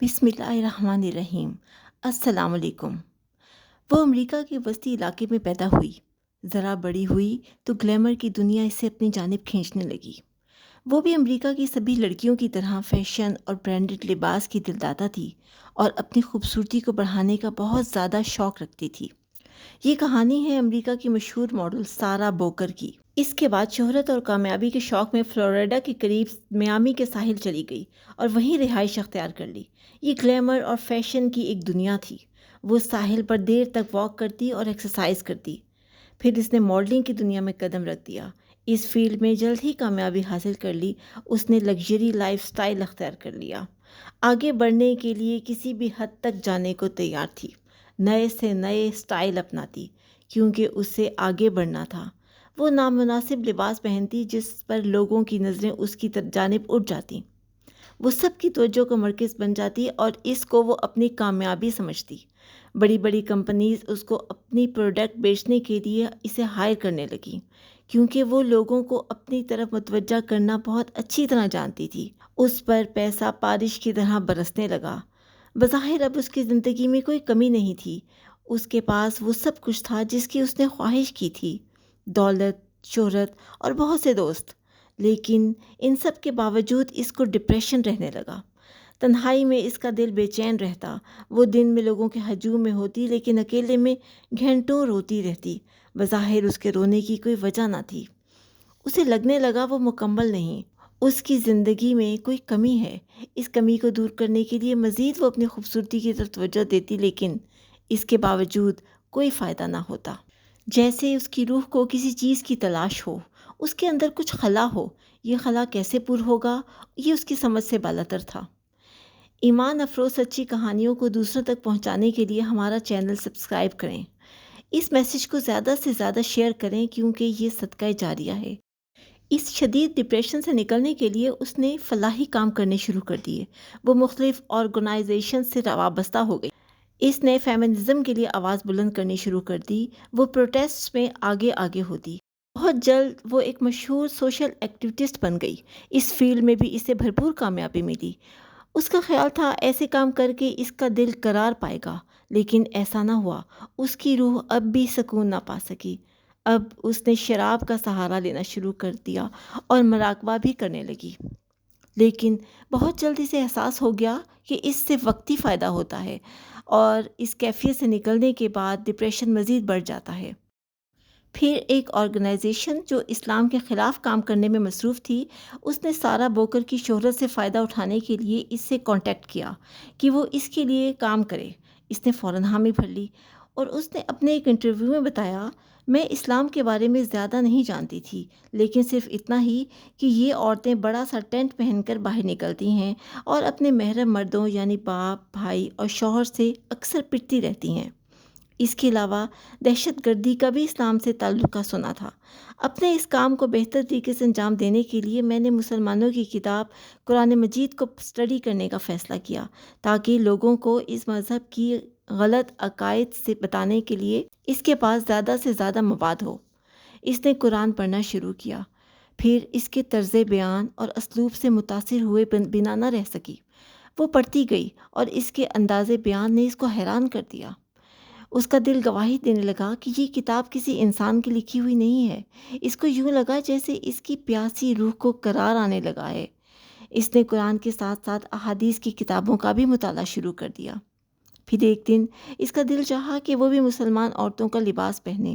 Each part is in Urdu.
بسم اللہ الرحمن الرحیم۔ السلام علیکم۔ وہ امریکہ کے وسطی علاقے میں پیدا ہوئی۔ ذرا بڑی ہوئی تو گلیمر کی دنیا اسے اپنی جانب کھینچنے لگی۔ وہ بھی امریکہ کی سبھی لڑکیوں کی طرح فیشن اور برانڈڈ لباس کی دلدادہ تھی اور اپنی خوبصورتی کو بڑھانے کا بہت زیادہ شوق رکھتی تھی۔ یہ کہانی ہے امریکہ کی مشہور ماڈل سارا بوکر کی۔ اس کے بعد شہرت اور کامیابی کے شوق میں فلوریڈا کے قریب میامی کے ساحل چلی گئی اور وہیں رہائش اختیار کر لی۔ یہ گلیمر اور فیشن کی ایک دنیا تھی۔ وہ ساحل پر دیر تک واک کرتی اور ایکسرسائز کرتی۔ پھر اس نے ماڈلنگ کی دنیا میں قدم رکھ دیا۔ اس فیلڈ میں جلد ہی کامیابی حاصل کر لی۔ اس نے لگژری لائف سٹائل اختیار کر لیا۔ آگے بڑھنے کے لیے کسی بھی حد تک جانے کو تیار تھی۔ نئے سے نئے سٹائل اپناتی کیونکہ اسے آگے بڑھنا تھا۔ وہ نامناسب لباس پہنتی جس پر لوگوں کی نظریں اس کی جانب اٹھ جاتی۔ وہ سب کی توجہ کا مرکز بن جاتی اور اس کو وہ اپنی کامیابی سمجھتی۔ بڑی بڑی کمپنیز اس کو اپنی پروڈکٹ بیچنے کے لیے اسے ہائر کرنے لگیں کیونکہ وہ لوگوں کو اپنی طرف متوجہ کرنا بہت اچھی طرح جانتی تھی۔ اس پر پیسہ بارش کی طرح برسنے لگا۔ بظاہر اب اس کی زندگی میں کوئی کمی نہیں تھی۔ اس کے پاس وہ سب کچھ تھا جس کی اس نے خواہش کی تھی، دولت، شہرت اور بہت سے دوست۔ لیکن ان سب کے باوجود اس کو ڈپریشن رہنے لگا۔ تنہائی میں اس کا دل بے چین رہتا۔ وہ دن میں لوگوں کے ہجوم میں ہوتی لیکن اکیلے میں گھنٹوں روتی رہتی۔ بظاہر اس کے رونے کی کوئی وجہ نہ تھی۔ اسے لگنے لگا وہ مکمل نہیں، اس کی زندگی میں کوئی کمی ہے۔ اس کمی کو دور کرنے کے لیے مزید وہ اپنی خوبصورتی کی طرف توجہ دیتی لیکن اس کے باوجود کوئی فائدہ نہ ہوتا۔ جیسے اس کی روح کو کسی چیز کی تلاش ہو، اس کے اندر کچھ خلا ہو۔ یہ خلا کیسے پر ہوگا، یہ اس کی سمجھ سے بالاتر تھا۔ ایمان افروز سچی کہانیوں کو دوسروں تک پہنچانے کے لیے ہمارا چینل سبسکرائب کریں۔ اس میسیج کو زیادہ سے زیادہ شیئر کریں کیونکہ یہ صدقہ جاریہ ہے۔ اس شدید ڈپریشن سے نکلنے کے لیے اس نے فلاحی کام کرنے شروع کر دیے۔ وہ مختلف آرگنائزیشن سے وابستہ ہو گئی۔ اس نے فیمنزم کے لیے آواز بلند کرنی شروع کر دی۔ وہ پروٹیسٹ میں آگے ہوتی۔ بہت جلد وہ ایک مشہور سوشل ایکٹیوسٹ بن گئی۔ اس فیلڈ میں بھی اسے بھرپور کامیابی ملی۔ اس کا خیال تھا ایسے کام کر کے اس کا دل قرار پائے گا، لیکن ایسا نہ ہوا۔ اس کی روح اب بھی سکون نہ پا سکی۔ اب اس نے شراب کا سہارا لینا شروع کر دیا اور مراقبہ بھی کرنے لگی، لیکن بہت جلد اسے احساس ہو گیا کہ اس سے وقتی فائدہ ہوتا ہے اور اس کیفیت سے نکلنے کے بعد ڈپریشن مزید بڑھ جاتا ہے۔ پھر ایک آرگنائزیشن جو اسلام کے خلاف کام کرنے میں مصروف تھی، اس نے سارا بوکر کی شہرت سے فائدہ اٹھانے کے لیے اس سے کانٹیکٹ کیا کہ وہ اس کے لیے کام کرے۔ اس نے فوراً حامی بھر لی اور اس نے اپنے ایک انٹرویو میں بتایا، میں اسلام کے بارے میں زیادہ نہیں جانتی تھی، لیکن صرف اتنا ہی کہ یہ عورتیں بڑا سا ٹینٹ پہن کر باہر نکلتی ہیں اور اپنے محرم مردوں یعنی باپ، بھائی اور شوہر سے اکثر پٹتی رہتی ہیں۔ اس کے علاوہ دہشت گردی کا بھی اسلام سے تعلق کا سنا تھا۔ اپنے اس کام کو بہتر طریقے سے انجام دینے کے لیے میں نے مسلمانوں کی کتاب قرآن مجید کو اسٹڈی کرنے کا فیصلہ کیا تاکہ لوگوں کو اس مذہب کی غلط عقائد سے بتانے کے لیے اس کے پاس زیادہ سے زیادہ مواد ہو۔ اس نے قرآن پڑھنا شروع کیا، پھر اس کے طرز بیان اور اسلوب سے متاثر ہوئے بنا نہ رہ سکی۔ وہ پڑھتی گئی اور اس کے انداز بیان نے اس کو حیران کر دیا۔ اس کا دل گواہی دینے لگا کہ یہ کتاب کسی انسان کی لکھی ہوئی نہیں ہے۔ اس کو یوں لگا جیسے اس کی پیاسی روح کو قرار آنے لگا ہے۔ اس نے قرآن کے ساتھ ساتھ احادیث کی کتابوں کا بھی مطالعہ شروع کر دیا۔ پھر ایک دن اس کا دل چاہا کہ وہ بھی مسلمان عورتوں کا لباس پہنے۔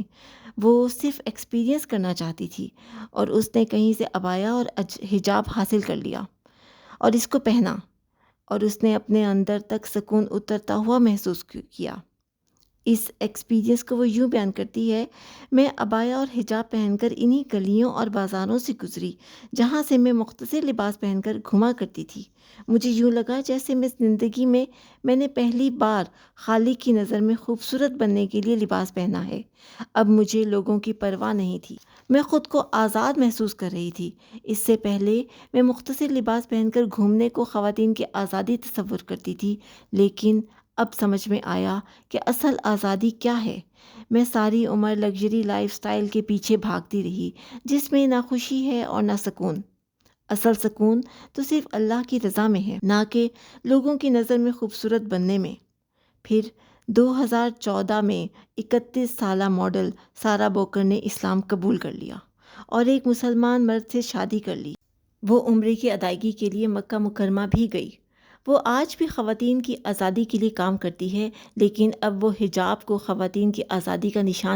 وہ صرف ایکسپیرینس کرنا چاہتی تھی اور اس نے کہیں سے عبایا اور حجاب حاصل کر لیا اور اس کو پہنا، اور اس نے اپنے اندر تک سکون اترتا ہوا محسوس کیا۔ اس ایکسپیرینس کو وہ یوں بیان کرتی ہے، میں عبایا اور حجاب پہن کر انہی گلیوں اور بازاروں سے گزری جہاں سے میں مختصر لباس پہن کر گھوما کرتی تھی۔ مجھے یوں لگا جیسے میں زندگی میں نے پہلی بار خالق کی نظر میں خوبصورت بننے کے لیے لباس پہنا ہے۔ اب مجھے لوگوں کی پرواہ نہیں تھی، میں خود کو آزاد محسوس کر رہی تھی۔ اس سے پہلے میں مختصر لباس پہن کر گھومنے کو خواتین کی آزادی تصور کرتی تھی، لیکن اب سمجھ میں آیا کہ اصل آزادی کیا ہے۔ میں ساری عمر لگژری لائف سٹائل کے پیچھے بھاگتی رہی جس میں نہ خوشی ہے اور نہ سکون۔ اصل سکون تو صرف اللہ کی رضا میں ہے، نہ کہ لوگوں کی نظر میں خوبصورت بننے میں۔ پھر 2014 میں 31 سالہ ماڈل سارا بوکر نے اسلام قبول کر لیا اور ایک مسلمان مرد سے شادی کر لی۔ وہ عمرے کی ادائیگی کے لیے مکہ مکرمہ بھی گئی۔ وہ آج بھی خواتین کی آزادی کے لیے کام کرتی ہے، لیکن اب وہ حجاب کو خواتین کی آزادی کا نشان